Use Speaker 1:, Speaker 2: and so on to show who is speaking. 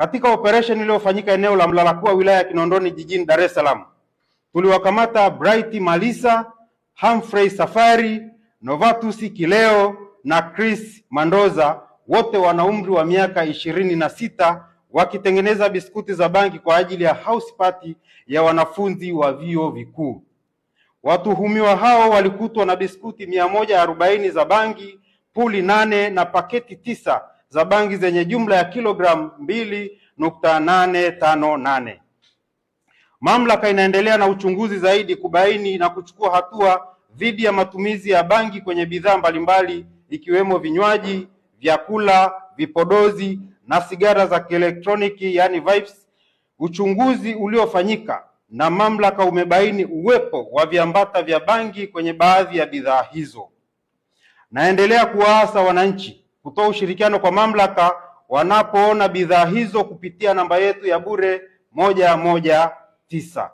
Speaker 1: Katika operation iliyofanyika eneo la Mlalakuwa wilaya ya Kinondoni jijini Dar es Salaam, tuliwakamata Bright Malisa, Humphrey Safari, Novatus Kileo na Chris Mandoza, wote wana umri wa miaka 26, wakitengeneza biskuti za bangi kwa ajili ya house party ya wanafunzi wa vyuo vikuu. Watuhumiwa hao walikutwa na biskuti 140 za bangi, puli 8 na paketi 9 za bangi zenye jumla ya kilogramu 2.858. Mamlaka inaendelea na uchunguzi zaidi kubaini na kuchukua hatua dhidi ya matumizi ya bangi kwenye bidhaa mbalimbali ikiwemo vinywaji, vyakula, vipodozi na sigara za kielektroniki yani vapes. Uchunguzi uliofanyika na mamlaka umebaini uwepo wa viambata vya bangi kwenye baadhi ya bidhaa hizo. Naendelea kuwaasa wananchi kutoa ushirikiano kwa mamlaka wanapoona bidhaa hizo kupitia namba yetu ya bure 119.